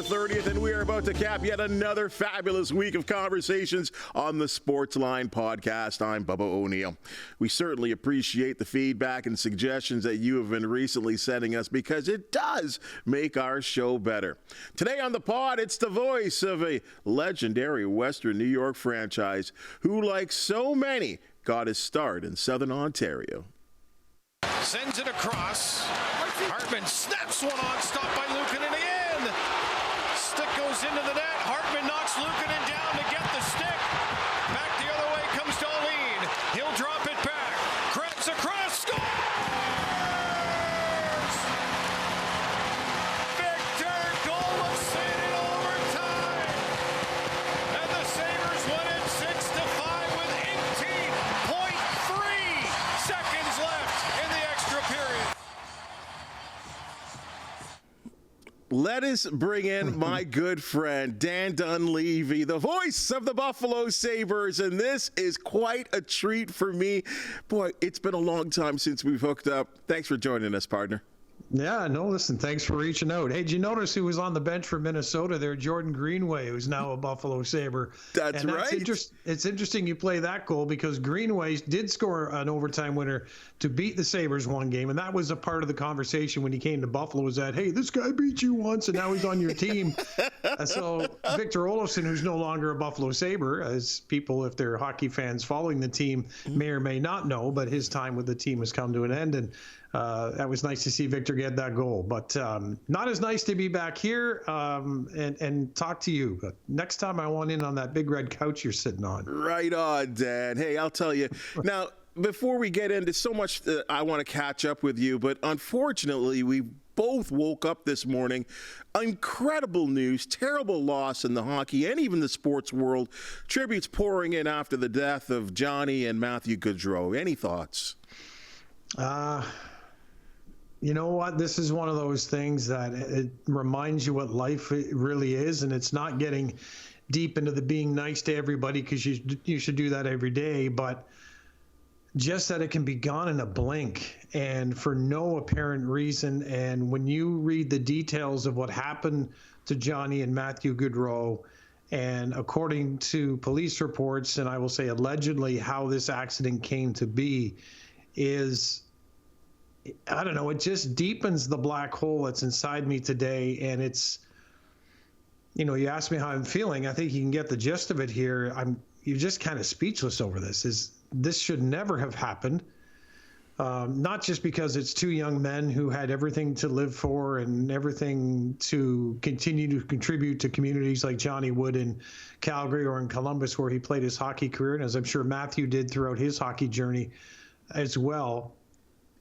30th, and we are about to cap yet another fabulous week of conversations on the Sportsline podcast. I'm Bubba O'Neill. We certainly appreciate the feedback and suggestions that you have been recently sending us because it does make our show better. Today on the pod, it's the voice of a legendary Western New York franchise who, like so many, got his start in Southern Ontario. Sends it across. Hartman snaps one on, stopped by Luukkonen in the end. Stick goes into the net. Hartman knocks Luukkonen down to get the stick. Back the other way comes Dahlin. He'll drop it back. Krebs across, scores! Victor Golosin in overtime. And the Sabres win it 6-5 with 18.3 seconds left in the extra period. Let us bring in my good friend, Dan Dunleavy, the voice of the Buffalo Sabres, and this is quite a treat for me. Boy, it's been a long time since we've hooked up. Thanks for joining us, partner. Yeah, no, listen, thanks for reaching out. Hey, did you notice who was on the bench for Minnesota there? Jordan Greenway, who's now a Buffalo Sabre. That's right. It's interesting you play that goal because Greenway did score an overtime winner to beat the Sabres one game, and that was a part of the conversation when he came to Buffalo was that, hey, this guy beat you once, and now he's on your team. So Victor Olofsson, who's no longer a Buffalo Sabre, as people, if they're hockey fans following the team, may or may not know, but his time with the team has come to an end, and that was nice to see Victor get that goal, but not as nice to be back here and talk to you. But next time I want in on that big red couch you're sitting on. Right on, Dan. Hey, I'll tell you. Now, before we get into so much I want to catch up with you, but unfortunately we both woke up this morning. Incredible news, terrible loss in the hockey and even the sports world. Tributes pouring in after the death of Johnny and Matthew Gaudreau. Any thoughts? You know what? This is one of those things that it reminds you what life really is, and it's not getting deep into the being nice to everybody because you should do that every day, but just that it can be gone in a blink and for no apparent reason. And when you read the details of what happened to Johnny and Matthew Gaudreau, and according to police reports, and I will say allegedly how this accident came to be, is I don't know, it just deepens the black hole that's inside me today. And it's, you asked me how I'm feeling. I think you can get the gist of it here. You're just kind of speechless over this. This should never have happened. Not just because it's two young men who had everything to live for and everything to continue to contribute to communities like Johnny would in Calgary or in Columbus, where he played his hockey career, and as I'm sure Matthew did throughout his hockey journey as well.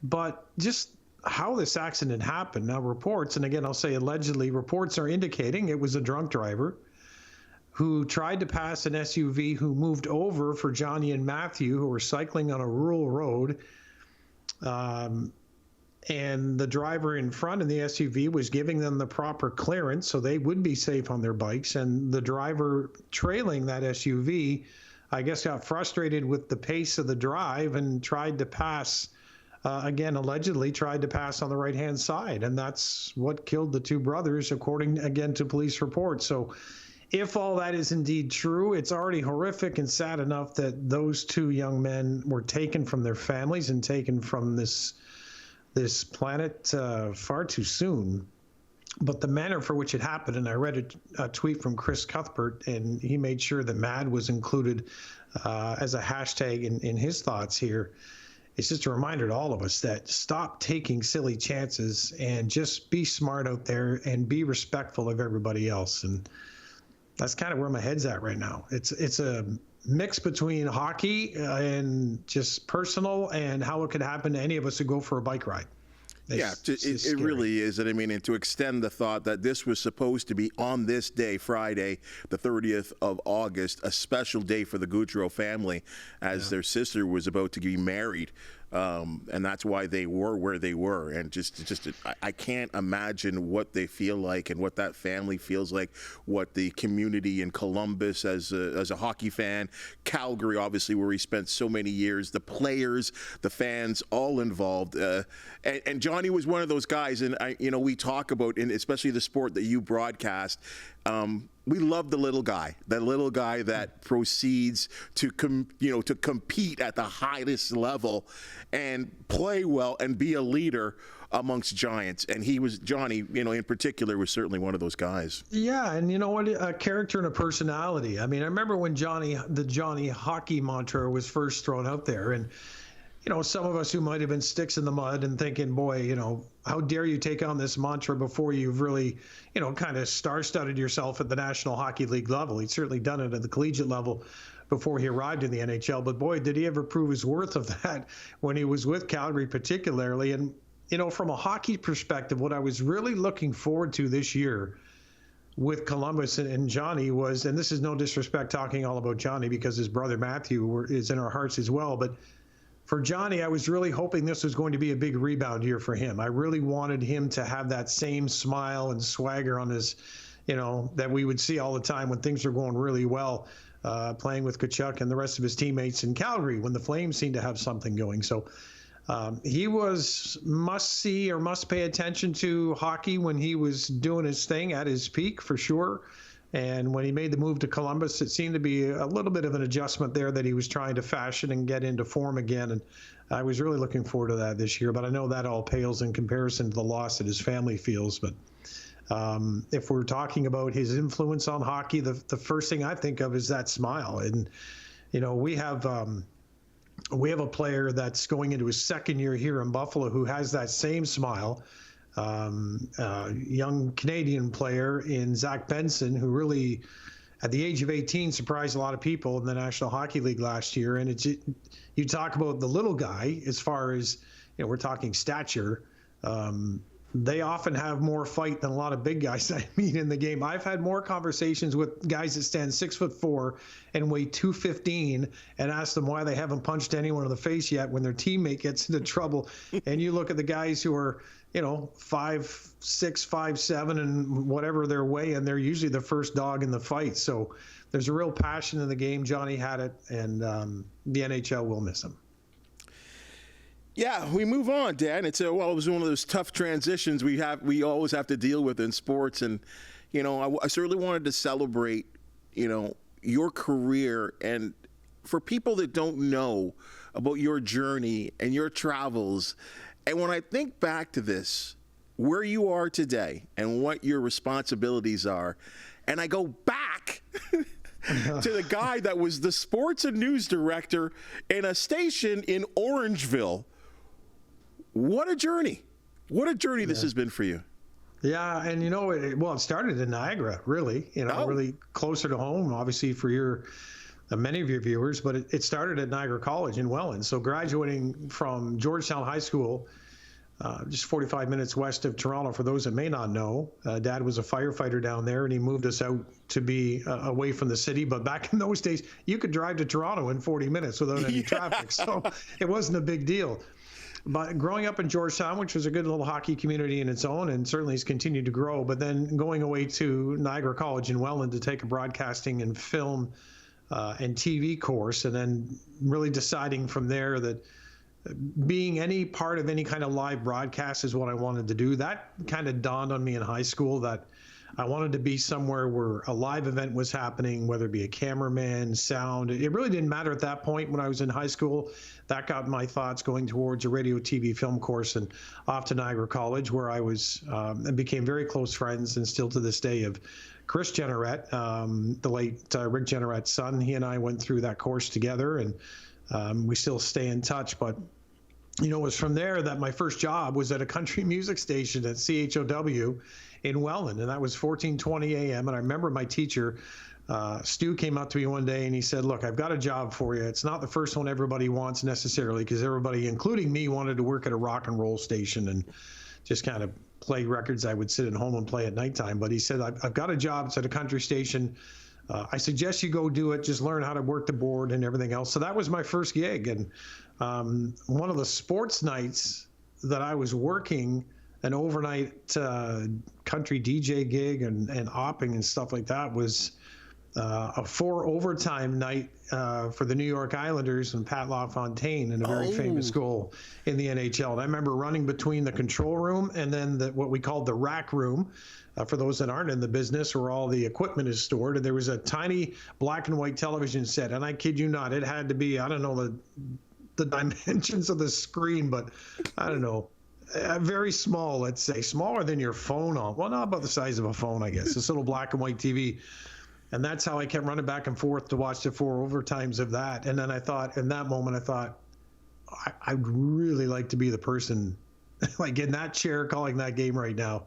But just how this accident happened. Now, reports, and again, I'll say allegedly, reports are indicating it was a drunk driver who tried to pass an SUV who moved over for Johnny and Matthew, who were cycling on a rural road. And the driver in front in the SUV was giving them the proper clearance so they would be safe on their bikes. And the driver trailing that SUV, I guess, got frustrated with the pace of the drive and tried to pass. Again, allegedly tried to pass on the right-hand side, and that's what killed the two brothers, according, again, to police reports. So if all that is indeed true, it's already horrific and sad enough that those two young men were taken from their families and taken from this planet far too soon. But the manner for which it happened, and I read a tweet from Chris Cuthbert, and he made sure that MAD was included as a hashtag in his thoughts here. It's just a reminder to all of us that stop taking silly chances and just be smart out there and be respectful of everybody else. And that's kind of where my head's at right now. It's a mix between hockey and just personal and how it could happen to any of us who go for a bike ride. It really is. And I mean, and to extend the thought that this was supposed to be on this day, Friday, the 30th of August, a special day for the Gaudreau family as their sister was about to be married. And that's why they were where they were. And I can't imagine what they feel like and what that family feels like, what the community in Columbus as a hockey fan, Calgary, obviously, where he spent so many years, the players, the fans, all involved. And Johnny was one of those guys, and we talk about, and especially the sport that you broadcast, we love the little guy that proceeds to compete at the highest level and play well and be a leader amongst giants. And Johnny, in particular, was certainly one of those guys. Yeah, and you know what? A character and a personality. I mean, I remember when the Johnny hockey mantra was first thrown out there, and some of us who might have been sticks in the mud and thinking, boy, how dare you take on this mantra before you've really, kind of star-studded yourself at the National Hockey League level. He'd certainly done it at the collegiate level before he arrived in the NHL. But boy, did he ever prove his worth of that when he was with Calgary particularly. And, from a hockey perspective, what I was really looking forward to this year with Columbus and Johnny was, and this is no disrespect talking all about Johnny because his brother Matthew is in our hearts as well, but for Johnny, I was really hoping this was going to be a big rebound year for him. I really wanted him to have that same smile and swagger on his, that we would see all the time when things are going really well, playing with Tkachuk and the rest of his teammates in Calgary when the Flames seemed to have something going. So he was must-see or must-pay attention to hockey when he was doing his thing at his peak, for sure. And when he made the move to Columbus, it seemed to be a little bit of an adjustment there that he was trying to fashion and get into form again. And I was really looking forward to that this year. But I know that all pales in comparison to the loss that his family feels. But if we're talking about his influence on hockey, the first thing I think of is that smile. And, we have a player that's going into his second year here in Buffalo who has that same smile. Young Canadian player in Zach Benson, who really, at the age of 18, surprised a lot of people in the National Hockey League last year. And you talk about the little guy as far as, we're talking stature. They often have more fight than a lot of big guys I meet in the game. I've had more conversations with guys that stand 6'4" and weigh 215 and ask them why they haven't punched anyone in the face yet when their teammate gets into trouble. And you look at the guys who are, 5'6", 5'7", and whatever their weight, and they're usually the first dog in the fight. So there's a real passion in the game. Johnny had it, and the NHL will miss him. Yeah, we move on, Dan. It was one of those tough transitions we always have to deal with in sports, and I certainly wanted to celebrate your career, and for people that don't know about your journey and your travels, and when I think back to this, where you are today and what your responsibilities are, and I go back to the guy that was the sports and news director in a station in Orangeville. What a journey. What a journey this has been for you. Yeah, and it started in Niagara, really, really closer to home, obviously, for many of your viewers, but it started at Niagara College in Welland. So graduating from Georgetown High School, just 45 minutes west of Toronto, for those that may not know, Dad was a firefighter down there, and he moved us out to be away from the city. But back in those days, you could drive to Toronto in 40 minutes without any traffic, so it wasn't a big deal. But growing up in Georgetown, which was a good little hockey community in its own, and certainly has continued to grow, but then going away to Niagara College in Welland to take a broadcasting and film and TV course, and then really deciding from there that being any part of any kind of live broadcast is what I wanted to do. That kind of dawned on me in high school, that I wanted to be somewhere where a live event was happening, whether it be a cameraman, sound. It really didn't matter at that point when I was in high school. That got my thoughts going towards a radio, TV, film course, and off to Niagara College, where I was and became very close friends, and still to this day, of Chris Jeanneret, the late Rick Jeanneret's son. He and I went through that course together, and we still stay in touch. But it was from there that my first job was at a country music station at CHOW in Welland, and that was 14:20 a.m. And I remember my teacher, Stu, came up to me one day and he said, "Look, I've got a job for you. It's not the first one everybody wants necessarily, because everybody, including me, wanted to work at a rock and roll station and just kind of play records I would sit at home and play at nighttime. But he said, I've got a job. It's at a country station. I suggest you go do it. Just learn how to work the board and everything else. So that was my first gig. And one of the sports nights that I was working, an overnight country DJ gig and opping and stuff like that, was a 4 overtime night for the New York Islanders and Pat LaFontaine in a very famous goal in the NHL. And I remember running between the control room and then what we called the rack room, for those that aren't in the business, where all the equipment is stored. And there was a tiny black and white television set. And I kid you not, it had to be, I don't know the dimensions of the screen, but I don't know, very small, let's say, smaller than your phone. Well, not about the size of a phone, I guess. This little black and white TV. And that's how I kept running back and forth to watch the 4 overtimes of that. And then I thought, in that moment, I'd really like to be the person like in that chair calling that game right now.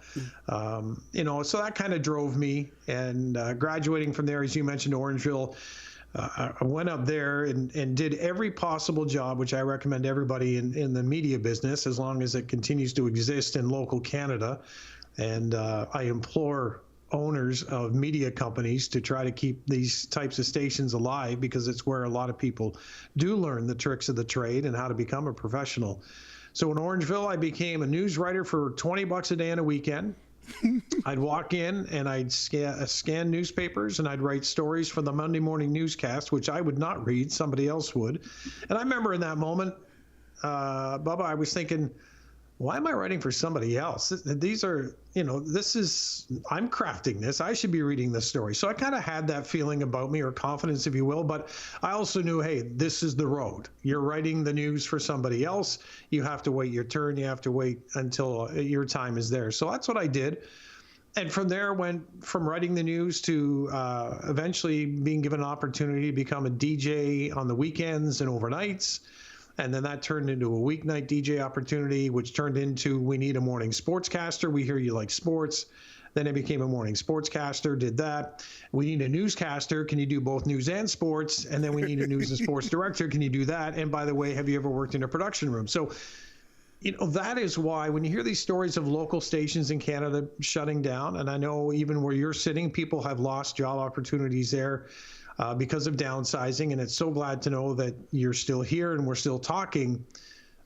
So that kind of drove me. And graduating from there, as you mentioned, Orangeville, I went up there and did every possible job, which I recommend everybody in the media business, as long as it continues to exist in local Canada. And I implore owners of media companies to try to keep these types of stations alive, because it's where a lot of people do learn the tricks of the trade and how to become a professional. So in Orangeville, I became a news writer for $20 a day on a weekend. I'd walk in and I'd scan newspapers and I'd write stories for the Monday morning newscast, which I would not read, somebody else would. And I remember in that moment, Bubba, I was thinking, why am I writing for somebody else? These are, I'm crafting this. I should be reading this story. So I kind of had that feeling about me, or confidence, if you will. But I also knew, hey, this is the road. You're writing the news for somebody else. You have to wait your turn. You have to wait until your time is there. So that's what I did. And from there, went from writing the news to eventually being given an opportunity to become a DJ on the weekends and overnights. And then that turned into a weeknight DJ opportunity, which turned into, we need a morning sportscaster. We hear you like sports. Then I became a morning sportscaster, did that. We need a newscaster. Can you do both news and sports? And then we need a news and sports director. Can you do that? And by the way, have you ever worked in a production room? So, that is why when you hear these stories of local stations in Canada shutting down, and I know even where you're sitting, people have lost job opportunities there because of downsizing, and it's so glad to know that you're still here and we're still talking.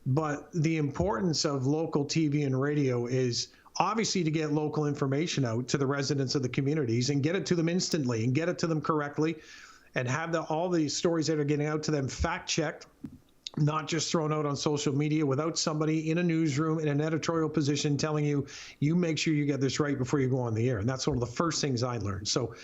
But the importance of local TV and radio is obviously to get local information out to the residents of the communities and get it to them instantly and get it to them correctly, and have all the stories that are getting out to them fact-checked, not just thrown out on social media without somebody in a newsroom in an editorial position telling you, you make sure you get this right before you go on the air. And that's one of the first things I learned. So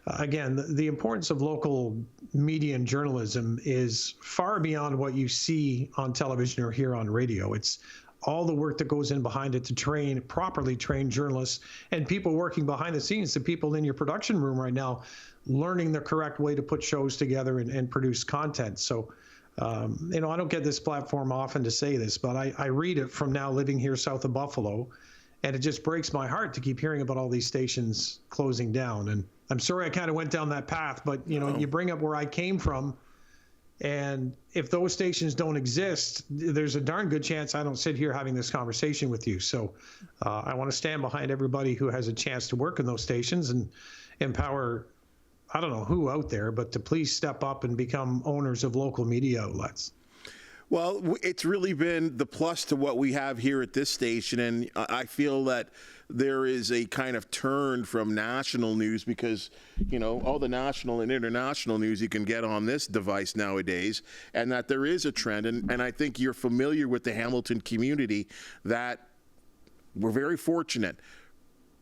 again, the importance of local media and journalism is far beyond what you see on television or hear on radio. It's all the work that goes in behind it to properly train journalists and people working behind the scenes, the people in your production room right now, learning the correct way to put shows together and produce content. So, I don't get this platform often to say this, but I read it from now living here south of Buffalo, and it just breaks my heart to keep hearing about all these stations closing down. And I'm sorry I kind of went down that path, but, you bring up where I came from, and if those stations don't exist, there's a darn good chance I don't sit here having this conversation with you. So I want to stand behind everybody who has a chance to work in those stations and empower, I don't know who out there, but to please step up and become owners of local media outlets. Well, it's really been the plus to what we have here at this station, and I feel that there is a kind of turn from national news, because, all the national and international news you can get on this device nowadays, and that there is a trend, and I think you're familiar with the Hamilton community, that we're very fortunate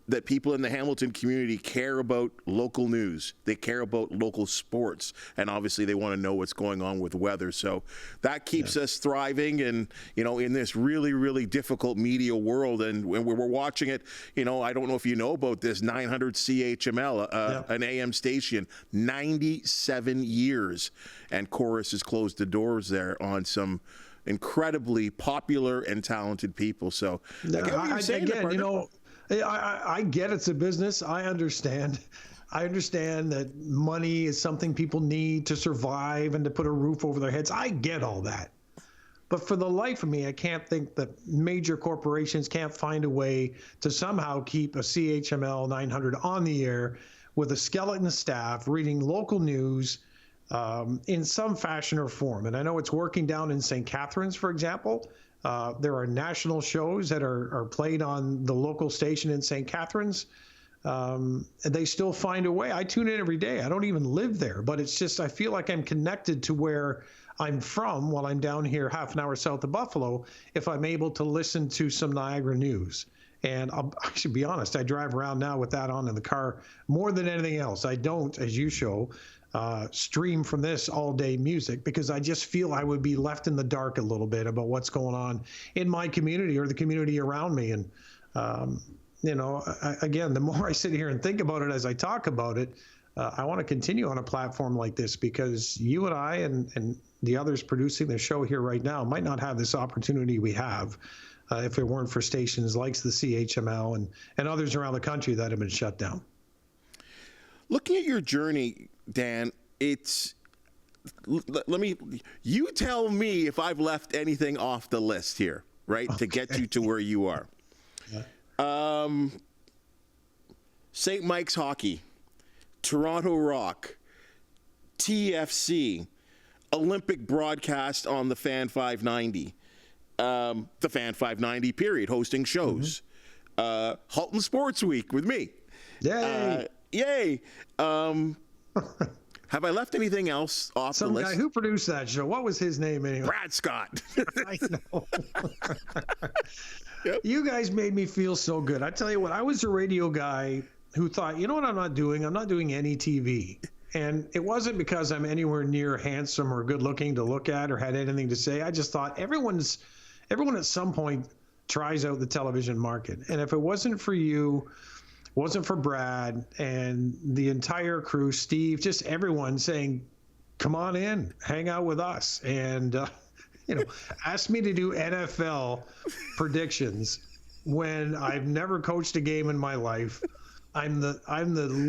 that people in the Hamilton community care about local news. They care about local sports, and obviously they want to know what's going on with weather. So that keeps us thriving, and in this really, really difficult media world. And when we're watching it, I don't know if you know about this 900 CHML, an AM station, 97 years, and Chorus has closed the doors there on some incredibly popular and talented people. So I get it's a business. I understand that money is something people need to survive and to put a roof over their heads. I get all that. But for the life of me, I can't think that major corporations can't find a way to somehow keep a CHML 900 on the air with a skeleton staff, reading local news in some fashion or form. And I know it's working down in St. Catharines, for example. There are national shows that are played on the local station in St. Catharines. And they still find a way. I tune in every day. I don't even live there, but it's just, I feel like I'm connected to where I'm from while I'm down here half an hour south of Buffalo, if I'm able to listen to some Niagara news. And I should be honest, I drive around now with that on in the car more than anything else. I don't, as you show, stream from this all day music, because I just feel I would be left in the dark a little bit about what's going on in my community or the community around me. And, again, the more I sit here and think about it as I talk about it, I want to continue on a platform like this, because you and I and the others producing the show here right now might not have this opportunity we have if it weren't for stations like the CHML and others around the country that have been shut down. Looking at your journey, Dan, you tell me if I've left anything off the list here, right, to get you to where you are. Yeah. St. Mike's Hockey, Toronto Rock, TFC, Olympic broadcast on the Fan 590, the Fan 590 period, hosting shows, Halton Sports Week with me. Yay! Yay! Have I left anything else off the list? Some guy who produced that show. What was his name anyway? Brad Scott. I know. Yep. You guys made me feel so good. I tell you what, I was a radio guy who thought, you know what I'm not doing? I'm not doing any TV. And it wasn't because I'm anywhere near handsome or good looking to look at or had anything to say. I just thought everyone at some point tries out the television market. And if it wasn't for you, wasn't for Brad and the entire crew, Steve, just everyone saying, come on in, hang out with us. And, asked me to do NFL predictions when I've never coached a game in my life. I'm the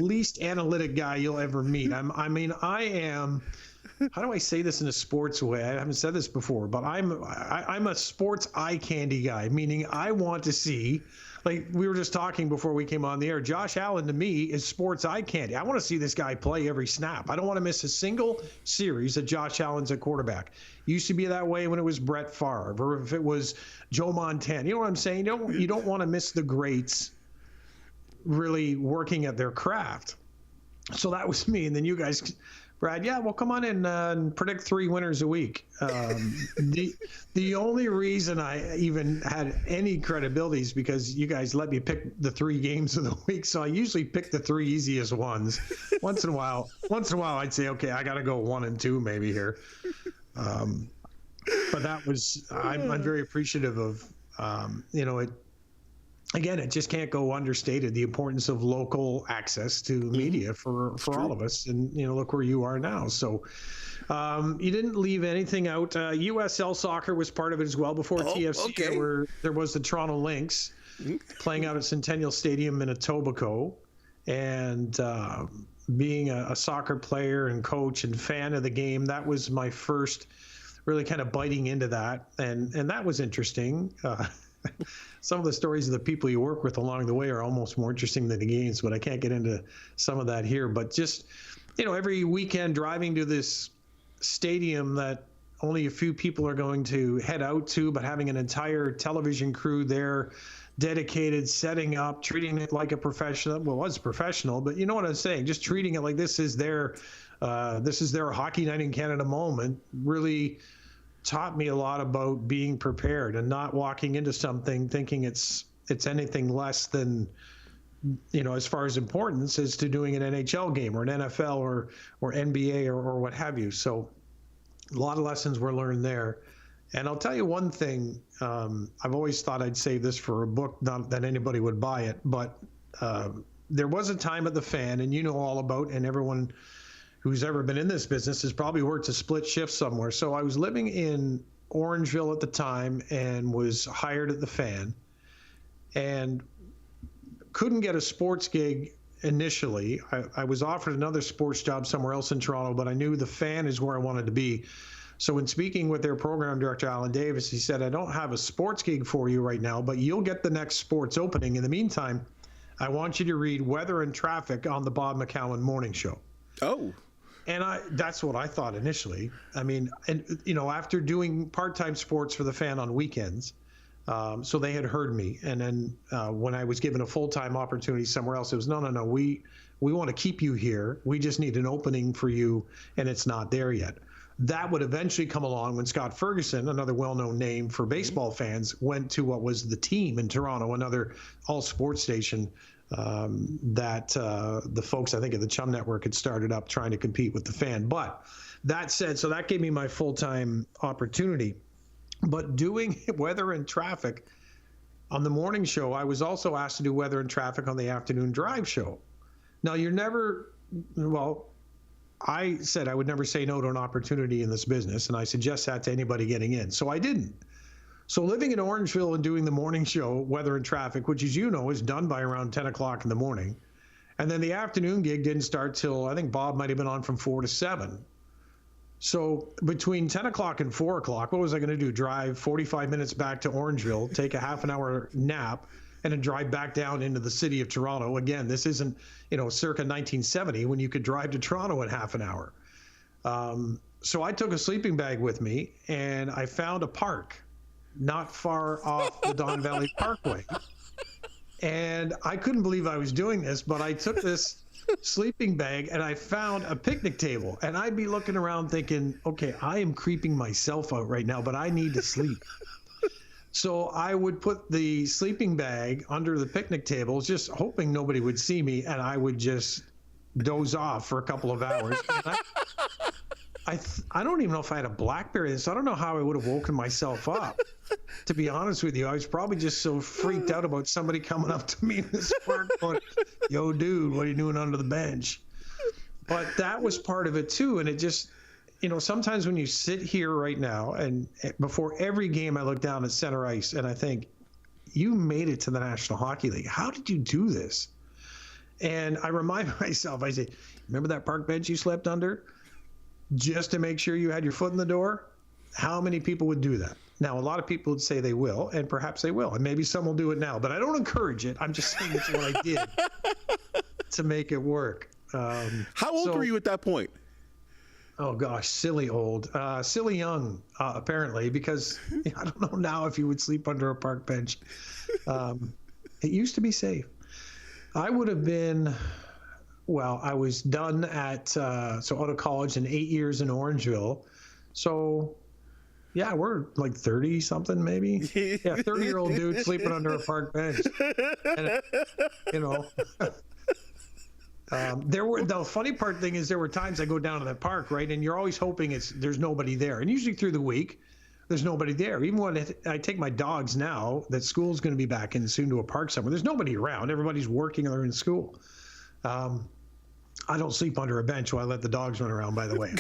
least analytic guy you'll ever meet. I am, how do I say this in a sports way? I haven't said this before, but I'm a sports eye candy guy, meaning I want to see, like we were just talking before we came on the air, Josh Allen to me is sports eye candy. I want to see this guy play every snap. I don't want to miss a single series that Josh Allen's a quarterback. Used to be that way when it was Brett Favre or if it was Joe Montana. You know what I'm saying? You don't want to miss the greats really working at their craft. So that was me. And then you guys, Brad, yeah, well, come on in and predict 3 winners a week. The only reason I even had any credibility is because you guys let me pick the 3 games of the week. So I usually pick the 3 easiest ones. Once in a while, I'd say, okay, I got to go 1 and 2 maybe here. But that was, I'm very appreciative of, it just can't go understated, the importance of local access to media for all of us. And, look where you are now. So you didn't leave anything out. USL Soccer was part of it as well. Before TFC, okay. There was the Toronto Lynx playing out at Centennial Stadium in Etobicoke. And being a soccer player and coach and fan of the game, that was my first really kind of biting into that. And that was interesting. Some of the stories of the people you work with along the way are almost more interesting than the games, but I can't get into some of that here. But just, every weekend driving to this stadium that only a few people are going to head out to, but having an entire television crew there dedicated, setting up, treating it like a professional. Well, it was professional, but you know what I'm saying? Just treating it like this is their Hockey Night in Canada moment really taught me a lot about being prepared and not walking into something thinking it's anything less than, as far as importance as to doing an NHL game or an NFL or NBA or what have you. So a lot of lessons were learned there. And I'll tell you one thing, I've always thought I'd save this for a book, not that anybody would buy it, but there was a time at the Fan, and all about, and everyone who's ever been in this business has probably worked a split shift somewhere. So I was living in Orangeville at the time and was hired at the Fan and couldn't get a sports gig initially. I was offered another sports job somewhere else in Toronto, but I knew the Fan is where I wanted to be. So when speaking with their program director, Alan Davis, he said, I don't have a sports gig for you right now, but you'll get the next sports opening. In the meantime, I want you to read weather and traffic on the Bob McCowan morning show. Oh. And that's what I thought initially. I mean, and after doing part-time sports for the Fan on weekends, so they had heard me. And then when I was given a full-time opportunity somewhere else, it was, no, we want to keep you here. We just need an opening for you, and it's not there yet. That would eventually come along when Scott Ferguson, another well-known name for baseball fans, went to what was the Team in Toronto, another all-sports station that the folks, I think, at the Chum Network had started up trying to compete with the Fan. But that said, so that gave me my full-time opportunity. But doing weather and traffic on the morning show, I was also asked to do weather and traffic on the afternoon drive show. Now, I said I would never say no to an opportunity in this business, and I suggest that to anybody getting in. So I didn't. So living in Orangeville and doing the morning show, weather and traffic, which, as you know, is done by around 10 o'clock in the morning. And then the afternoon gig didn't start till, I think Bob might have been on from 4 to 7. So between 10 o'clock and 4 o'clock, what was I going to do? Drive 45 minutes back to Orangeville, take a half an hour nap, and then drive back down into the city of Toronto. Again, this isn't, circa 1970 when you could drive to Toronto in half an hour. So I took a sleeping bag with me, and I found a park not far off the Don Valley Parkway. And I couldn't believe I was doing this, but I took this sleeping bag and I found a picnic table. And I'd be looking around thinking, okay, I am creeping myself out right now, but I need to sleep. So I would put the sleeping bag under the picnic table, just hoping nobody would see me, and I would just doze off for a couple of hours. And I don't even know if I had a BlackBerry, so I don't know how I would have woken myself up. To be honest with you, I was probably just so freaked out about somebody coming up to me in this park going, yo, dude, what are you doing under the bench? But that was part of it, too, and it just... sometimes when you sit here right now, and before every game I look down at center ice and I think, you made it to the National Hockey League. How did you do this? And I remind myself, I say, remember that park bench you slept under just to make sure you had your foot in the door? How many people would do that? Now, a lot of people would say they will, and perhaps they will, and maybe some will do it now, but I don't encourage it. I'm just saying it's what I did to make it work. How old were you at that point? Oh, gosh, silly old. Silly young, apparently, because I don't know now if you would sleep under a park bench. It used to be safe. I would have been, I was done at, out of college and 8 years in Orangeville. So, yeah, we're like 30-something maybe. Yeah, 30-year-old dude sleeping under a park bench. And, the funny part thing is there were times I go down to that park, right, and you're always hoping there's nobody there, and usually through the week there's nobody there. Even when I take my dogs now that school's going to be back in soon to a park somewhere, there's nobody around. Everybody's working or they're in school. I don't sleep under a bench while I let the dogs run around, by the way.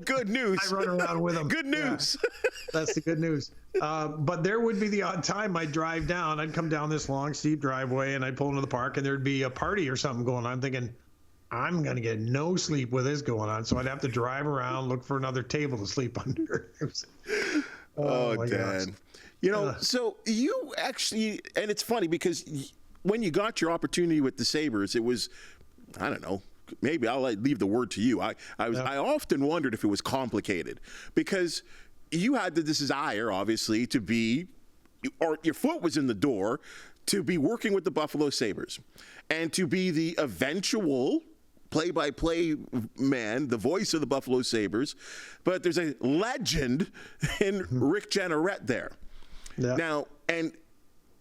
Good news. I run around with them. Good news. Yeah, that's the good news. But there would be the odd time I'd drive down. I'd come down this long, steep driveway, and I'd pull into the park, and there'd be a party or something going on. I'm thinking, I'm going to get no sleep with this going on. So I'd have to drive around, look for another table to sleep under. Oh, Dan. So you actually, and it's funny because when you got your opportunity with the Sabres, it was, I don't know, maybe I'll leave the word to you. I often wondered if it was complicated because you had the desire, obviously, to be, or your foot was in the door, to be working with the Buffalo Sabres and to be the eventual play-by-play man, the voice of the Buffalo Sabres. But there's a legend in Rick Jeanneret there. Yeah. Now, and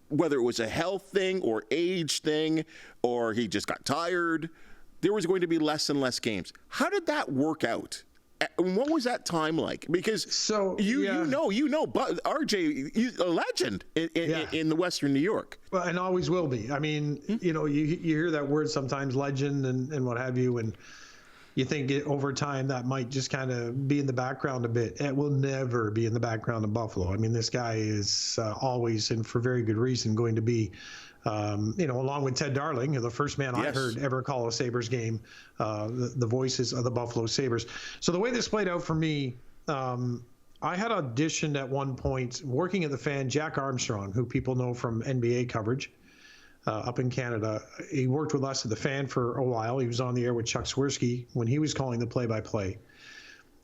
whether it was a health thing or age thing or he just got tired, there was going to be less and less games. How did that work out? And what was that time like? Because you know, but RJ, he's a legend in the Western New York. Well, and always will be. I mean, you hear that word sometimes, legend and what have you, and you think over time that might just kind of be in the background a bit. It will never be in the background of Buffalo. I mean, this guy is always, and for very good reason, going to be, along with Ted Darling, the first man I heard ever call a Sabres game, the voices of the Buffalo Sabres. So the way this played out for me, I had auditioned at one point working at the Fan, Jack Armstrong, who people know from NBA coverage, up in Canada. He worked with us at the Fan for a while. He was on the air with Chuck Swirsky when he was calling the play-by-play.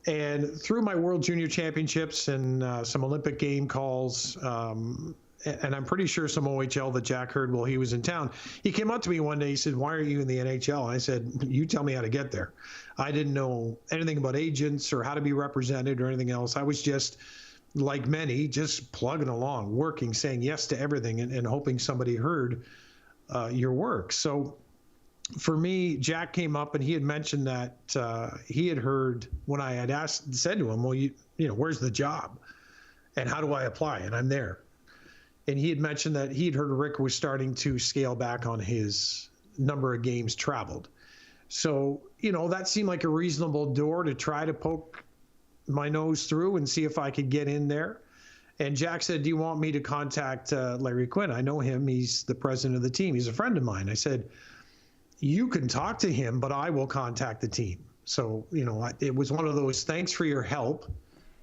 And through my World Junior Championships and some Olympic game calls, and I'm pretty sure some OHL that Jack heard while he was in town, he came up to me one day. He said, "Why are you in the NHL?" And I said, "You tell me how to get there." I didn't know anything about agents or how to be represented or anything else. I was just, like many, just plugging along, working, saying yes to everything, and hoping somebody heard your work. So for me, Jack came up and he had mentioned that he had heard when I had said to him, "Well, you know, where's the job and how do I apply?" And I'm there. And he had mentioned that he'd heard Rick was starting to scale back on his number of games traveled. So, you know, that seemed like a reasonable door to try to poke my nose through and see if I could get in there. And Jack said, "Do you want me to contact Larry Quinn? I know him. He's the president of the team. He's a friend of mine." I said, "You can talk to him, but I will contact the team." So, you know, it was one of those, thanks for your help,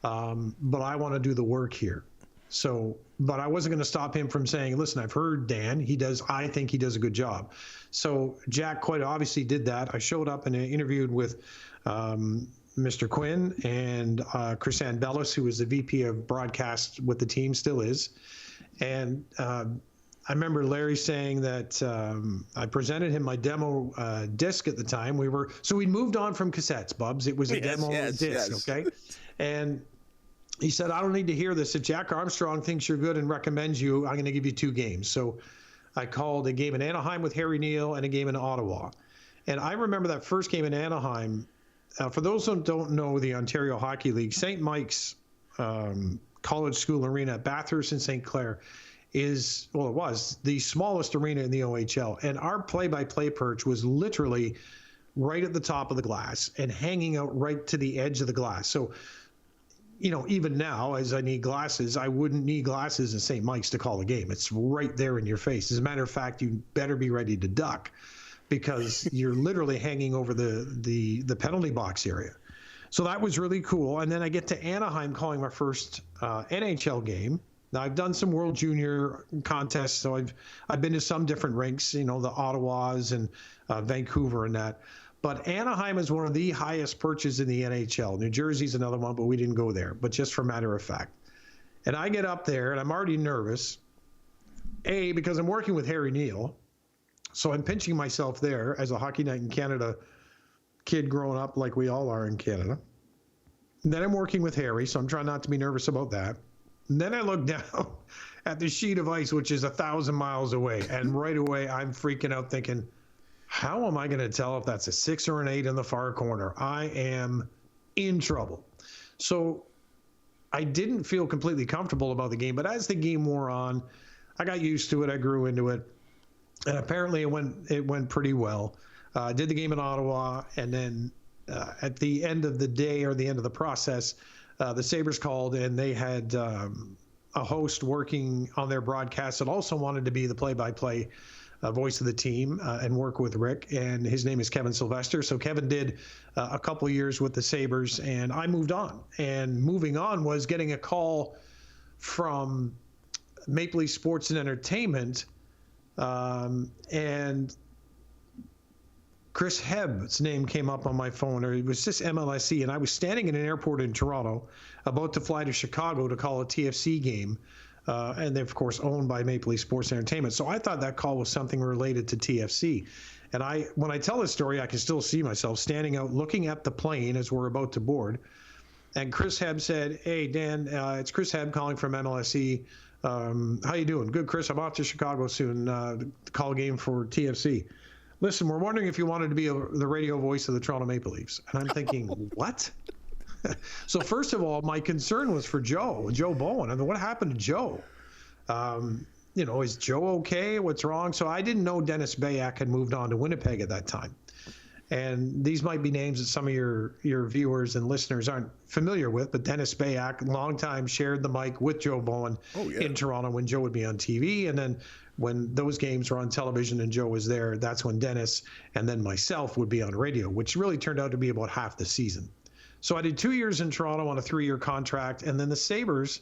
but I want to do the work here. So, but I wasn't going to stop him from saying, "Listen, I've heard Dan. I think he does a good job." So Jack quite obviously did that. I showed up and I interviewed with Mr. Quinn and Chris Bellis, who was the VP of broadcast with the team, still is. And I remember Larry saying that I presented him my demo disc at the time. We'd moved on from cassettes, Bubs. It was a demo disc, okay? And he said, "I don't need to hear this. If Jack Armstrong thinks you're good and recommends you, I'm going to give you 2 games." So I called a game in Anaheim with Harry Neal and a game in Ottawa. And I remember that first game in Anaheim. For those who don't know the Ontario Hockey League, St. Mike's College School Arena at Bathurst in St. Clair it was the smallest arena in the OHL. And our play-by-play perch was literally right at the top of the glass and hanging out right to the edge of the glass. So, you know, even now, as I need glasses, I wouldn't need glasses in St. Mike's to call a game. It's right there in your face. As a matter of fact, you better be ready to duck because you're literally hanging over the penalty box area. So that was really cool. And then I get to Anaheim calling my first NHL game. Now, I've done some World Junior contests, so I've been to some different rinks, you know, the Ottawas and Vancouver and that. But Anaheim is one of the highest perches in the NHL. New Jersey's another one, but we didn't go there. But just for matter of fact. And I get up there, and I'm already nervous, because I'm working with Harry Neal. So I'm pinching myself there as a Hockey Night in Canada kid growing up like we all are in Canada. And then I'm working with Harry, so I'm trying not to be nervous about that. And then I look down at the sheet of ice, which is 1,000 miles away. And right away, I'm freaking out thinking, how am I going to tell if that's a 6 or an 8 in the far corner? I am in trouble. So I didn't feel completely comfortable about the game. But as the game wore on, I got used to it. I grew into it. And apparently it went pretty well. I did the game in Ottawa. And then at the end of the day or the end of the process, the Sabres called and they had a host working on their broadcast that also wanted to be the play-by-play voice of the team and work with Rick. And his name is Kevin Sylvester. So Kevin did a couple of years with the Sabres and I moved on. And moving on was getting a call from Maple Leaf Sports and Entertainment and Chris Hebb's name came up on my phone, or it was just MLSE, and I was standing in an airport in Toronto about to fly to Chicago to call a TFC game, and they're, of course, owned by Maple Leaf Sports Entertainment. So I thought that call was something related to TFC. And when I tell this story, I can still see myself standing out looking at the plane as we're about to board. And Chris Hebb said, "Hey, Dan, it's Chris Hebb calling from MLSE. How you doing?" "Good, Chris. I'm off to Chicago soon to call a game for TFC. Listen, we're wondering if you wanted to be the radio voice of the Toronto Maple Leafs." And I'm thinking, what? So first of all, my concern was for Joe Bowen. I mean, what happened to Joe? Is Joe okay? What's wrong? So I didn't know Dennis Bayak had moved on to Winnipeg at that time. And these might be names that some of your viewers and listeners aren't familiar with, but Dennis Bayak, long time shared the mic with Joe Bowen in Toronto when Joe would be on TV. And then when those games were on television and Joe was there, that's when Dennis and then myself would be on radio, which really turned out to be about half the season. So I did 2 years in Toronto on a 3-year contract. And then the Sabres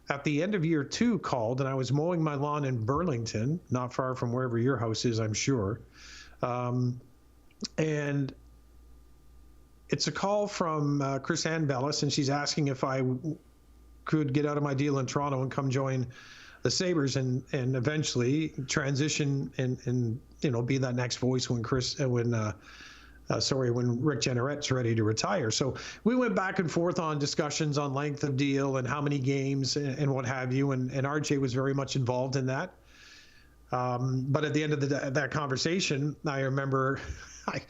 at the end of year 2 called, and I was mowing my lawn in Burlington, not far from wherever your house is, I'm sure. And it's a call from Chris Ann Bellis, and she's asking if I could get out of my deal in Toronto and come join the Sabres and eventually transition and be that next voice when when Rick Jeanneret's ready to retire. So we went back and forth on discussions on length of deal and how many games and what have you. And RJ was very much involved in that. But at the end of that conversation, I remember I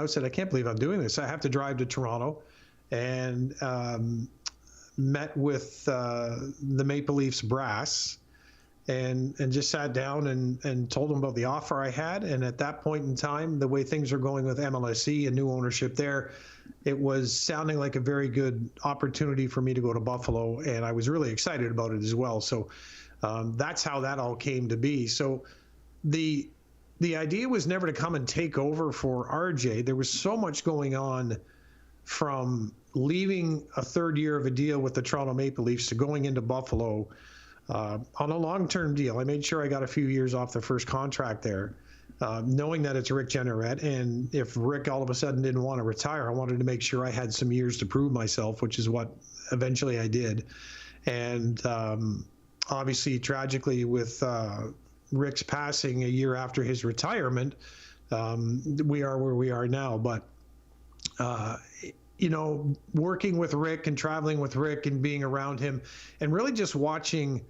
said, I can't believe I'm doing this. I have to drive to Toronto and met with the Maple Leafs brass and just sat down and told them about the offer I had. And at that point in time, the way things are going with MLSE and new ownership there, it was sounding like a very good opportunity for me to go to Buffalo. And I was really excited about it as well. So that's how that all came to be. So the idea was never to come and take over for RJ. There was so much going on from leaving a third year of a deal with the Toronto Maple Leafs to going into Buffalo on a long-term deal. I made sure I got a few years off the first contract there, knowing that it's Rick Jeanneret. And if Rick all of a sudden didn't want to retire, I wanted to make sure I had some years to prove myself, which is what eventually I did. And obviously, tragically, with Rick's passing a year after his retirement, we are where we are now. But working with Rick and traveling with Rick and being around him and really just watching,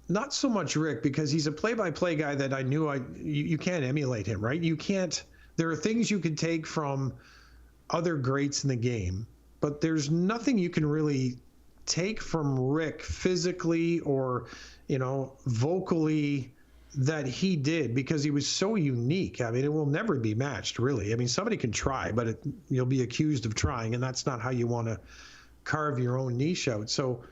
not so much Rick, because he's a play-by-play guy that I knew you can't emulate him, right? You can't. There are things you can take from other greats in the game, but there's nothing you can really take from Rick physically or, vocally that he did, because he was so unique. I mean, it will never be matched, really. I mean, somebody can try, but you'll be accused of trying, and that's not how you want to carve your own niche out. So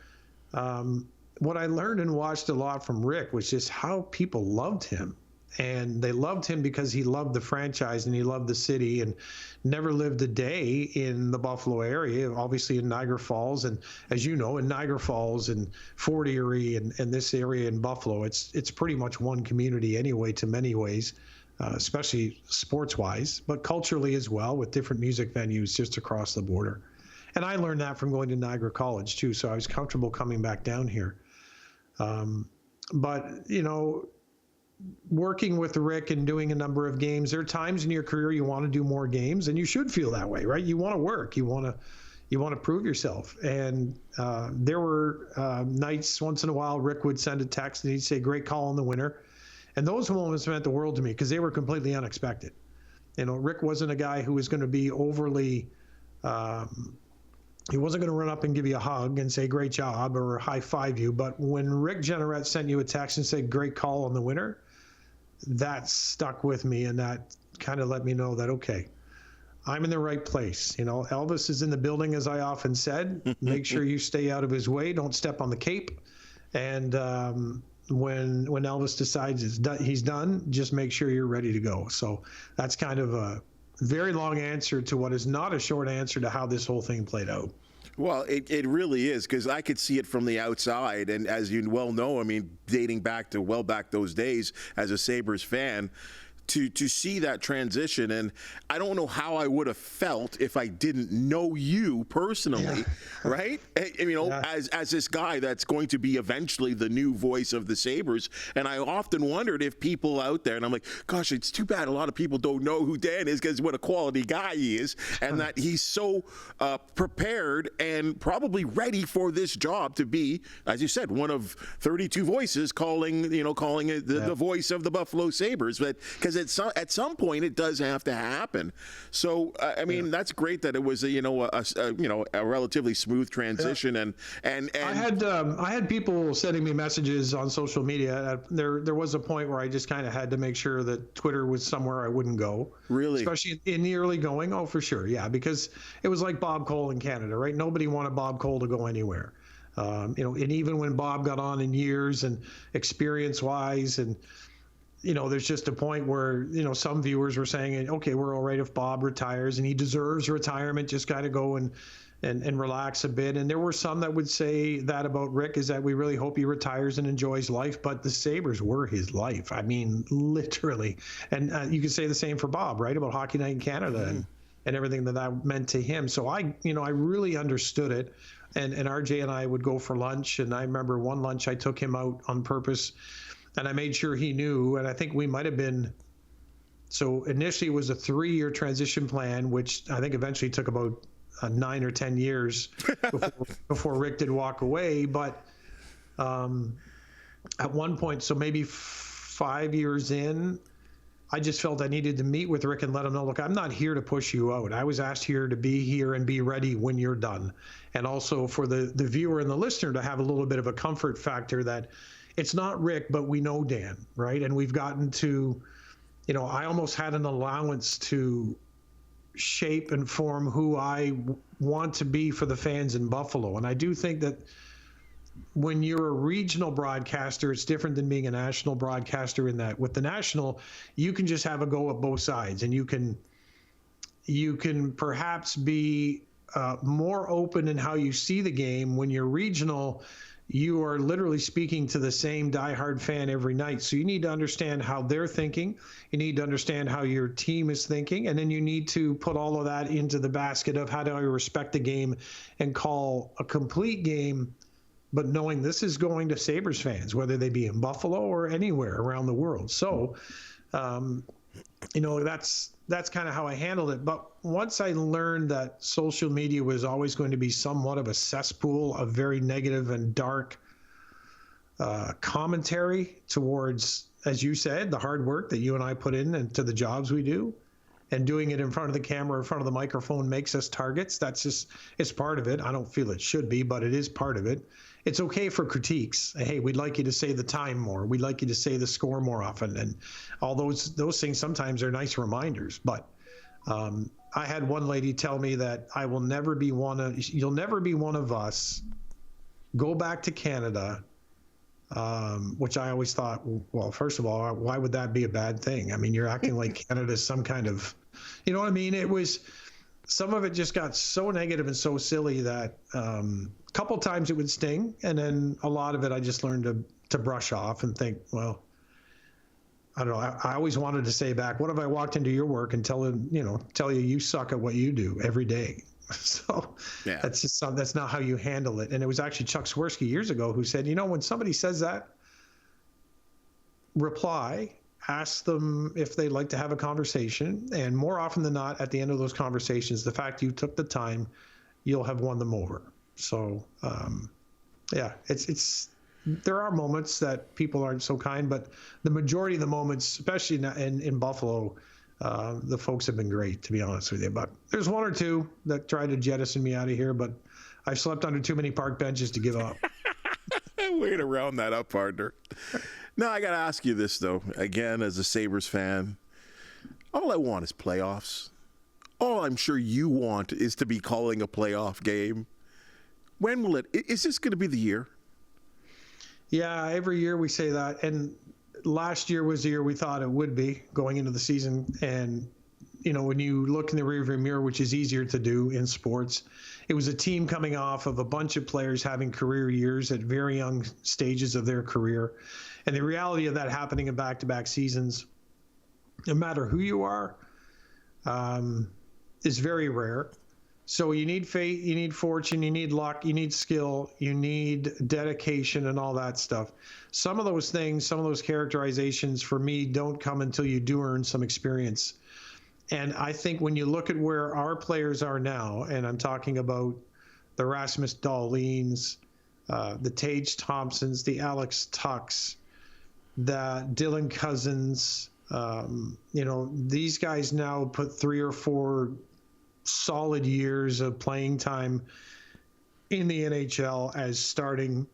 what I learned and watched a lot from Rick was just how people loved him. And they loved him because he loved the franchise and he loved the city and never lived a day in the Buffalo area, obviously in Niagara Falls. And as you know, in Niagara Falls and Fort Erie and this area in Buffalo, it's pretty much one community anyway, to many ways, especially sports-wise, but culturally as well, with different music venues just across the border. And I learned that from going to Niagara College too, so I was comfortable coming back down here. But, working with Rick and doing a number of games, there are times in your career you want to do more games, and you should feel that way, right? You want to work, you want to prove yourself. And there were nights once in a while Rick would send a text and he'd say, "Great call in the winner." And those moments meant the world to me because they were completely unexpected. Rick wasn't a guy who was going to be overly he wasn't going to run up and give you a hug and say, "Great job," or high five you. But when Rick Jeanneret sent you a text and said, "Great call on the winner," that stuck with me, and that kind of let me know that, okay, I'm in the right place. Elvis is in the building, as I often said. Make sure you stay out of his way. Don't step on the cape. And when Elvis decides he's done, just make sure you're ready to go. So that's kind of a very long answer to what is not a short answer to how this whole thing played out. Well, it really is, because I could see it from the outside. And as you well know, I mean, dating back those days as a Sabres fan, to see that transition. And I don't know how I would have felt if I didn't know you personally, right? As this guy that's going to be eventually the new voice of the Sabres. And I often wondered if people out there, and I'm like, gosh, it's too bad a lot of people don't know who Dan is, because what a quality guy he is, and that he's so prepared and probably ready for this job to be, as you said, one of 32 voices calling it the voice of the Buffalo Sabres. But because at some point it does have to happen. So that's great that it was a relatively smooth transition. And I had people sending me messages on social media. There was a point where I just kind of had to make sure that Twitter was somewhere I wouldn't go. Really? Especially in the early going. Oh, for sure. Yeah, because it was like Bob Cole in Canada, right? Nobody wanted Bob Cole to go anywhere. And even when Bob got on in years and experience-wise, and there's just a point where, some viewers were saying, okay, we're all right if Bob retires and he deserves retirement, just got to go and and relax a bit. And there were some that would say that about Rick, is that we really hope he retires and enjoys life. But the Sabres were his life. I mean, literally. And you could say the same for Bob, right, about Hockey Night in Canada and everything that meant to him. So I really understood it. And RJ and I would go for lunch. And I remember one lunch I took him out on purpose, and I made sure he knew. And I think we might have been, so initially it was a 3-year transition plan, which I think eventually took about 9 or 10 years before Rick did walk away. But at one point, so maybe 5 years in, I just felt I needed to meet with Rick and let him know, look, I'm not here to push you out. I was asked here to be here and be ready when you're done. And also for the viewer and the listener to have a little bit of a comfort factor that it's not Rick, but we know Dan, right? And we've gotten to, I almost had an allowance to shape and form who I want to be for the fans in Buffalo. And I do think that when you're a regional broadcaster, it's different than being a national broadcaster, in that with the national, you can just have a go at both sides, and you can perhaps be more open in how you see the game. When you're regional, you are literally speaking to the same diehard fan every night. So you need to understand how they're thinking. You need to understand how your team is thinking. And then you need to put all of that into the basket of how do I respect the game and call a complete game, but knowing this is going to Sabres fans, whether they be in Buffalo or anywhere around the world. So, that's kind of how I handled it. But once I learned that social media was always going to be somewhat of a cesspool of very negative and dark commentary towards, as you said, the hard work that you and I put in and to the jobs we do, and doing it in front of the camera, in front of the microphone, makes us targets. That's just, it's part of it. I don't feel it should be, but it is part of it. It's okay for critiques. Hey, we'd like you to say the time more. We'd like you to say the score more often. And all those things sometimes are nice reminders. But I had one lady tell me that you'll never be one of us. Go back to Canada, which I always thought, well, first of all, why would that be a bad thing? I mean, you're acting like Canada is some kind of, you know what I mean? It was, some of it just got so negative and so silly that a couple times it would sting, and then a lot of it I just learned to brush off and think, well, I don't know. I always wanted to say back, what if I walked into your work and tell you suck at what you do every day? So yeah. That's not how you handle it. And it was actually Chuck Swirsky years ago who said, when somebody says that, reply, ask them if they'd like to have a conversation. And more often than not, at the end of those conversations, the fact you took the time, you'll have won them over. So, there are moments that people aren't so kind, but the majority of the moments, especially in Buffalo, the folks have been great, to be honest with you. But there's one or two that tried to jettison me out of here, but I've slept under too many park benches to give up. Way to round that up, partner. Now, I got to ask you this, though. Again, as a Sabres fan, all I want is playoffs. All I'm sure you want is to be calling a playoff game. When will is this going to be the year? Yeah, every year we say that. And last year was the year we thought it would be going into the season. And, when you look in the rearview mirror, which is easier to do in sports, it was a team coming off of a bunch of players having career years at very young stages of their career. And the reality of that happening in back-to-back seasons, no matter who you are, is very rare. So you need fate, you need fortune, you need luck, you need skill, you need dedication and all that stuff. Some of those things, some of those characterizations for me don't come until you do earn some experience. And I think when you look at where our players are now, and I'm talking about the Rasmus Dahlins, the Tage Thompsons, the Alex Tucks, the Dylan Cousins, these guys now put 3 or 4 solid years of playing time in the NHL as starting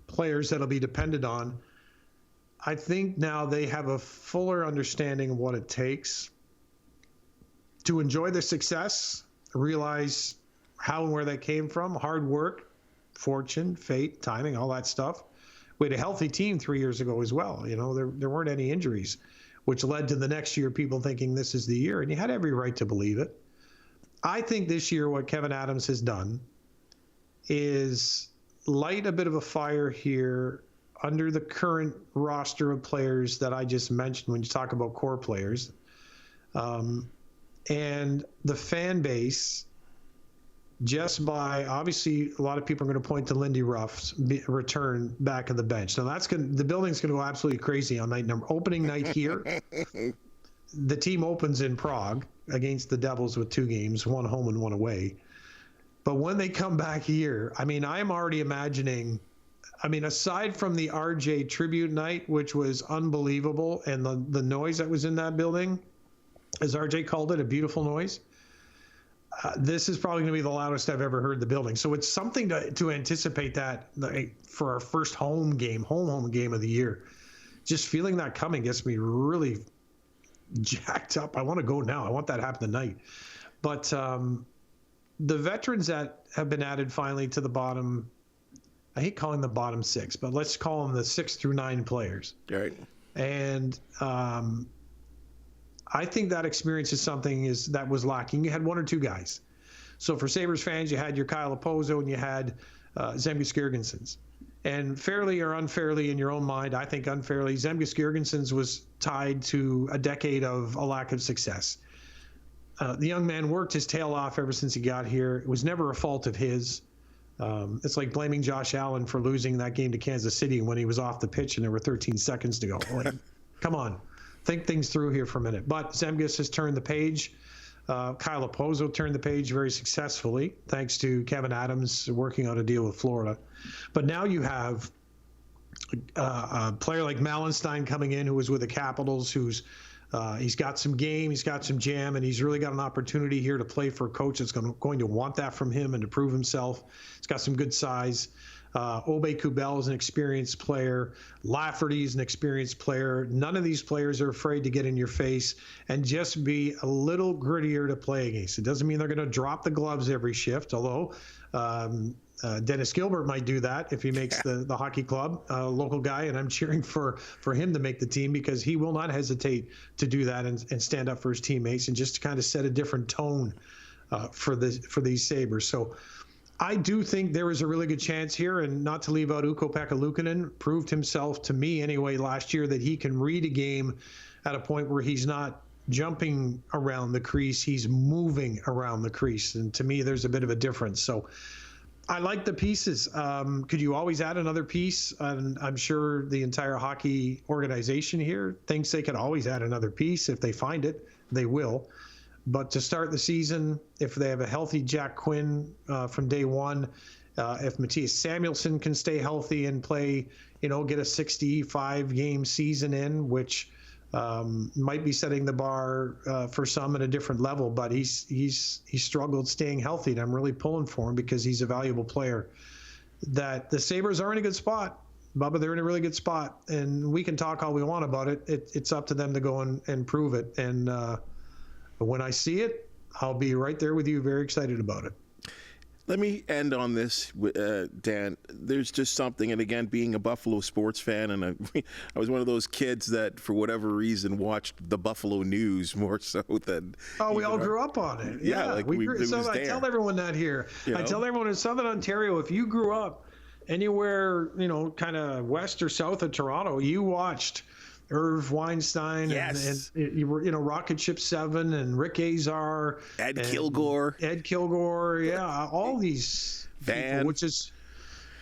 players that'll be depended on. I think now they have a fuller understanding of what it takes to enjoy the success, realize how and where that came from, hard work, fortune, fate, timing, all that stuff. We had a healthy team 3 years ago as well. There weren't any injuries, which led to the next year people thinking this is the year, and you had every right to believe it. I think this year what Kevin Adams has done is light a bit of a fire here under the current roster of players that I just mentioned when you talk about core players. And the fan base, just by, obviously, a lot of people are going to point to Lindy Ruff's return back of the bench. Now, the building's going to go absolutely crazy on opening night here. The team opens in Prague against the Devils with 2 games, 1 home and 1 away. But when they come back here, I mean, I'm already imagining, aside from the RJ tribute night, which was unbelievable, and the noise that was in that building, as RJ called it, a beautiful noise, this is probably going to be the loudest I've ever heard the building. So it's something to anticipate that for our first home game of the year. Just feeling that coming gets me really jacked up. I want to go now. I want that to happen tonight. But the veterans that have been added finally to the bottom, I hate calling the bottom 6, but let's call them the 6 through 9 players. Right. And I think that experience is something that was lacking. You had 1 or 2 guys. So for Sabres fans, you had your Kyle Oposo and you had Zemgus Girgensons. And fairly or unfairly in your own mind, I think unfairly, Zemgus Girgensons was tied to a decade of a lack of success. The young man worked his tail off ever since he got here. It was never a fault of his. It's like blaming Josh Allen for losing that game to Kansas City when he was off the pitch and there were 13 seconds to go. Like, come on, think things through here for a minute. But Zemgus has turned the page. Kyle Oposo turned the page very successfully, thanks to Kevin Adams working out a deal with Florida. But now you have a player like Malenstein coming in, who was with the Capitals, who's he's got some game, he's got some jam, and he's really got an opportunity here to play for a coach that's going to want that from him and to prove himself. He's got some good size. Obey Kubel is an experienced player. Lafferty is an experienced player. None of these players are afraid to get in your face and just be a little grittier to play against. It doesn't mean they're going to drop the gloves every shift, although Dennis Gilbert might do that if he makes the hockey club, a local guy, and I'm cheering for him to make the team because he will not hesitate to do that and stand up for his teammates and just to kind of set a different tone for these Sabres. So I do think there is a really good chance here, and not to leave out Ukko-Pekka Luukkonen, proved himself to me anyway last year that he can read a game at a point where he's not jumping around the crease, he's moving around the crease. And to me, there's a bit of a difference. So I like the pieces. Could you always add another piece? And I'm sure the entire hockey organization here thinks they could always add another piece. If they find it, they will. But to start the season, if they have a healthy Jack Quinn from day one, if Mattias Samuelsson can stay healthy and play, get a 65-game season in, which might be setting the bar for some at a different level, but he's struggled staying healthy, and I'm really pulling for him because he's a valuable player. That the Sabres are in a good spot. Bubba, they're in a really good spot, and we can talk all we want about it. It's up to them to go and prove it. And when I see it, I'll be right there with you, very excited about it. Let me end on this, Dan. There's just something, and again, being a Buffalo sports fan, and I was one of those kids that, for whatever reason, watched the Buffalo news more so than... Oh, we all grew up on it. Yeah, like I tell everyone that here. I tell everyone in Southern Ontario, if you grew up anywhere, kind of west or south of Toronto, you watched Irv Weinstein yes. and you were, Rocket Ship 7 and Rick Azar. Ed Kilgore, yeah, all these people, which is,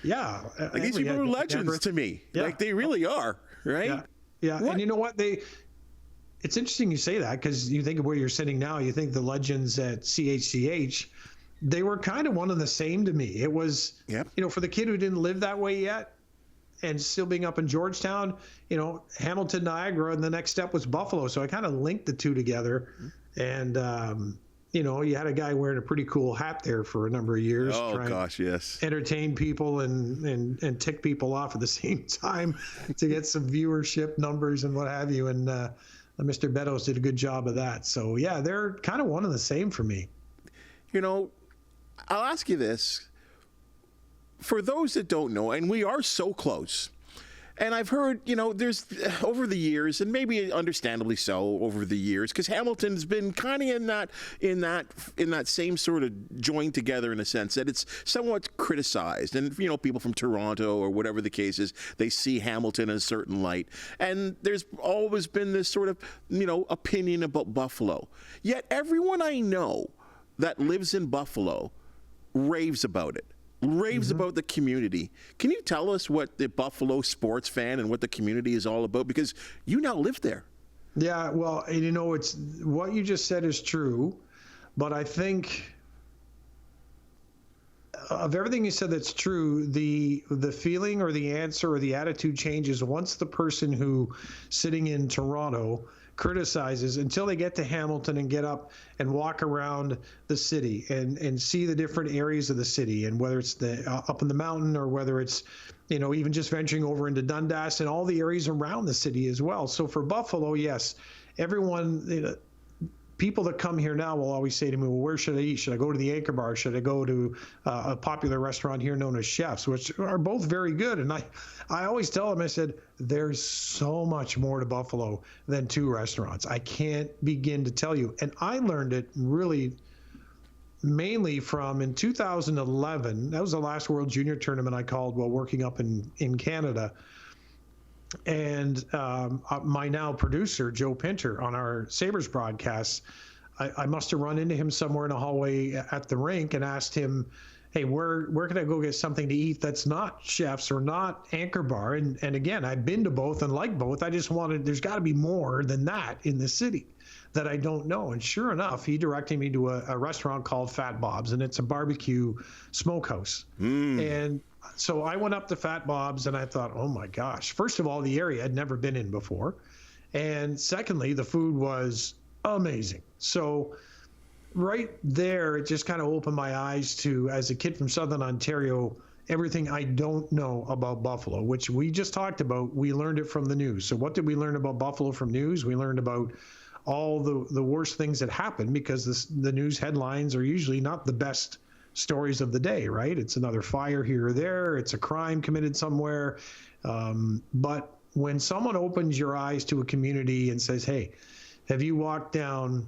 yeah. Like these people are legends to me. Yeah. Like they really are, right? Yeah. And you know what? It's interesting you say that because you think of where you're sitting now, you think the legends at CHCH, they were kind of one and the same to me. It was, for the kid who didn't live that way yet, and still being up in Georgetown, Hamilton, Niagara, and the next step was Buffalo. So I kind of linked the two together. And, you had a guy wearing a pretty cool hat there for a number of years. Oh, gosh, yes. Entertain people and tick people off at the same time to get some viewership numbers and what have you. And Mr. Beddoes did a good job of that. So, yeah, they're kind of one and the same for me. I'll ask you this. For those that don't know, and we are so close, And I've heard, there's over the years, and maybe understandably so over the years, because Hamilton's been kind of in that same sort of joined together in a sense that it's somewhat criticized. And people from Toronto or whatever the case is, they see Hamilton in a certain light. And there's always been this sort of opinion about Buffalo. Yet everyone I know that lives in Buffalo raves about it. Raves about the community. Can you tell us what the Buffalo sports fan and what the community is all about? Because you now live there. Yeah, well, it's what you just said is true, but I think of everything you said that's true, the feeling or the answer or the attitude changes once the person who sitting in Toronto criticizes until they get to Hamilton and get up and walk around the city and see the different areas of the city, and whether it's the up in the mountain or whether it's even just venturing over into Dundas and all the areas around the city as well. So for Buffalo, yes, everyone, people that come here now will always say to me, well, where should I eat? Should I go to the Anchor Bar? Should I go to a popular restaurant here known as Chef's, which are both very good? And I always tell them, I said, there's so much more to Buffalo than 2 restaurants. I can't begin to tell you. And I learned it really mainly from in 2011. That was the last World Junior Tournament I called while working up in Canada. And my now producer, Joe Pinter, on our Sabres broadcasts, I must have run into him somewhere in a hallway at the rink and asked him, hey, where can I go get something to eat that's not Chef's or not Anchor Bar? And again, I've been to both and like both. I just wanted, there's got to be more than that in the city that I don't know. And sure enough, he directed me to a restaurant called Fat Bob's, and it's a barbecue smokehouse. And so I went up to Fat Bob's and I thought, oh my gosh, first of all, the area I'd never been in before. And secondly, the food was amazing. So right there, it just kind of opened my eyes to, as a kid from Southern Ontario, everything I don't know about Buffalo, which we just talked about. We learned it from the news. So what did we learn about Buffalo from news? We learned about all the worst things that happen, because the news headlines are usually not the best stories of the day, right? It's another fire here or there. It's a crime committed somewhere. But when someone opens your eyes to a community and says, hey, have you walked down,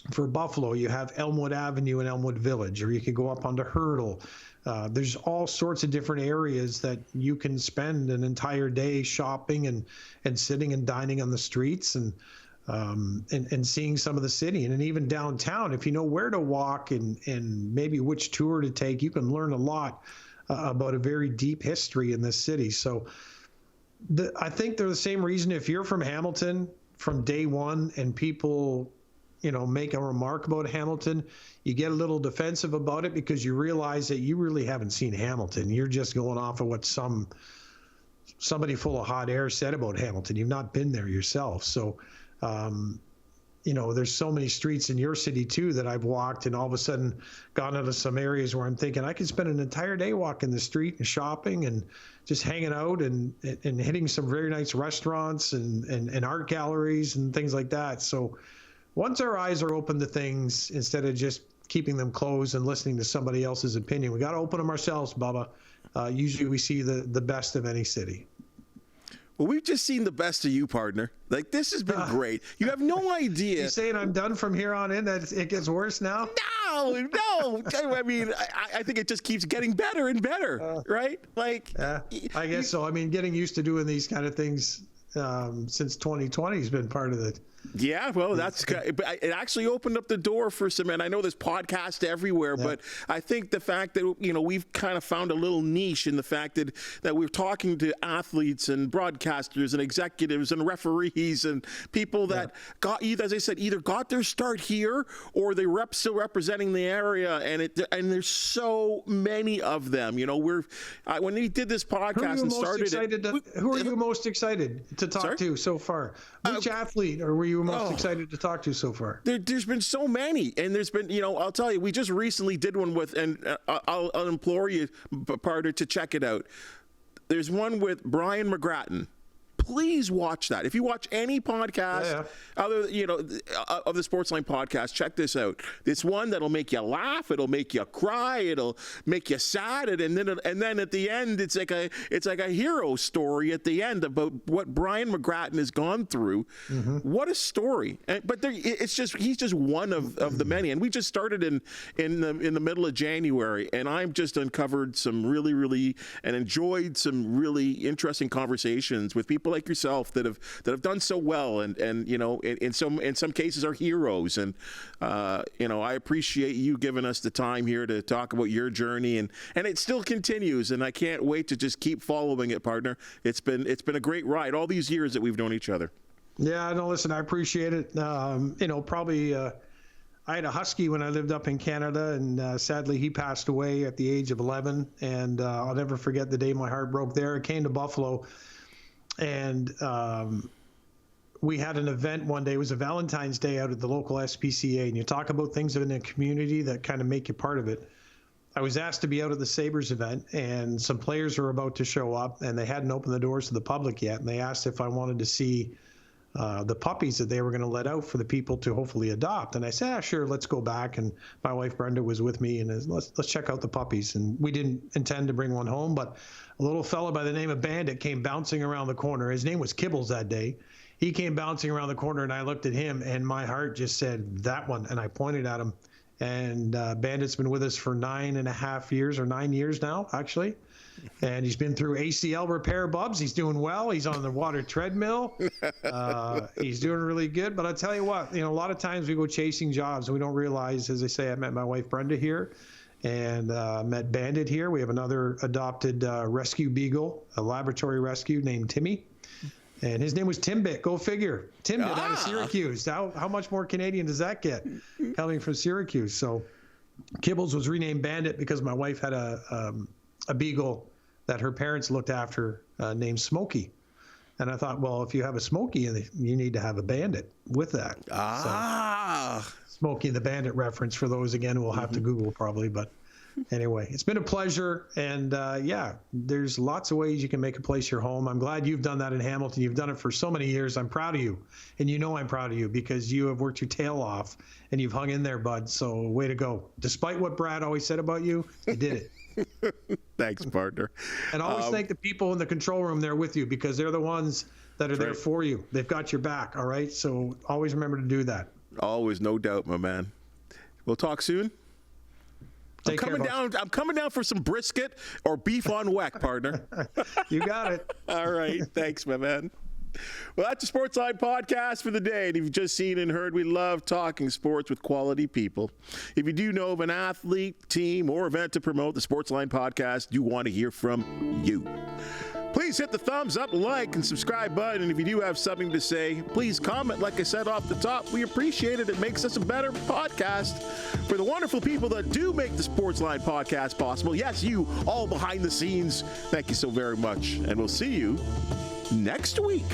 for Buffalo, you have Elmwood Avenue and Elmwood Village, or you could go up onto Hurdle. There's all sorts of different areas that you can spend an entire day shopping and sitting and dining on the streets and seeing some of the city. And even downtown, if you know where to walk and maybe which tour to take, you can learn a lot about a very deep history in this city. So I think they're the same reason. If you're from Hamilton from day one and people make a remark about Hamilton, you get a little defensive about it because you realize that you really haven't seen Hamilton. You're just going off of what somebody full of hot air said about Hamilton. You've not been there yourself. So, there's so many streets in your city too that I've walked and all of a sudden gone into some areas where I'm thinking I could spend an entire day walking the street and shopping and just hanging out and hitting some very nice restaurants and art galleries and things like that. So once our eyes are open to things, instead of just keeping them closed and listening to somebody else's opinion, we got to open them ourselves, Bubba. Usually we see the best of any city. Well, we've just seen the best of you, partner. Like, this has been great. You have no idea. You saying I'm done from here on in, that it gets worse now? No. I mean, I think it just keeps getting better and better, right? Like, I guess so. I mean, getting used to doing these kind of things since 2020 has been part of it. Yeah, well, it actually opened up the door for some, and I know there's podcasts everywhere, but I think the fact that, we've kind of found a little niche in the fact that we're talking to athletes and broadcasters and executives and referees and people that got, as I said, either got their start here or they still representing the area, and there's so many of them. When we did this podcast and started who are you most excited to talk to so far? Which athlete were you most excited to talk to so far? There's been so many, and there's been, I'll tell you, we just recently did one with, and I'll implore you, partner, to check it out. There's one with Brian McGrattan, please watch that. If you watch any podcast other, of the Sportsline podcast, check this out. It's one that'll make you laugh, it'll make you cry, it'll make you sad, and then at the end, it's like a hero story at the end about what Brian McGrattan has gone through. Mm-hmm. What a story! But he's just one of the many, and we just started in the middle of January, and I've just uncovered some really and enjoyed some really interesting conversations with people like yourself that have done so well, and in some cases are heroes, and I appreciate you giving us the time here to talk about your journey, and it still continues, and I can't wait to just keep following it, partner. It's been a great ride all these years that we've known each other. Yeah, no, listen, I appreciate it. I had a husky when I lived up in Canada, and sadly he passed away at the age of 11, and I'll never forget the day my heart broke there. I came to Buffalo, and we had an event one day. It was a Valentine's Day out at the local SPCA, and you talk about things in the community that kind of make you part of it. I was asked to be out at the Sabres event, and some players were about to show up, and they hadn't opened the doors to the public yet, and they asked if I wanted to see the puppies that they were going to let out for the people to hopefully adopt. And I said, sure, let's go back. And my wife Brenda was with me, and let's check out the puppies. And we didn't intend to bring one home, but a little fella by the name of Bandit came bouncing around the corner. His name was Kibbles that day. He came bouncing around the corner, and I looked at him, and my heart just said, that one. And I pointed at him. And Bandit's been with us for 9.5 years, or 9 years now, actually. And he's been through ACL repair, Bubs. He's doing well. He's on the water treadmill. He's doing really good. But I'll tell you what, a lot of times we go chasing jobs and we don't realize, as I say, I met my wife Brenda here, and met Bandit here. We have another adopted rescue beagle, a laboratory rescue named Timmy. And his name was Timbit. Go figure. Timbit out of Syracuse. How much more Canadian does that get coming from Syracuse? So Kibbles was renamed Bandit because my wife had a beagle that her parents looked after named Smokey. And I thought, well, if you have a Smokey, you need to have a Bandit with that. So, Smokey the Bandit reference for those, again, who will have to Google probably. But anyway, it's been a pleasure. And there's lots of ways you can make a place your home. I'm glad you've done that in Hamilton. You've done it for so many years. I'm proud of you. And I'm proud of you because you have worked your tail off and you've hung in there, bud. So way to go. Despite what Brad always said about you, you did it. Thanks, partner. And always thank the people in the control room there with you, because they're the ones that are there for you. They've got your back, all right? So always remember to do that. Always, no doubt, my man. We'll talk soon. I'm coming down for some brisket or beef on weck, partner. You got it. All right. Thanks, my man. Well, that's the Sportsline podcast for the day. And if you've just seen and heard, we love talking sports with quality people. If you do know of an athlete, team, or event to promote, the Sportsline podcast do want to hear from you. Please hit the thumbs up, like, and subscribe button. And if you do have something to say, please comment. Like I said off the top, we appreciate it. It makes us a better podcast for the wonderful people that do make the Sportsline podcast possible. Yes, you, all behind the scenes. Thank you so very much. And we'll see you next week.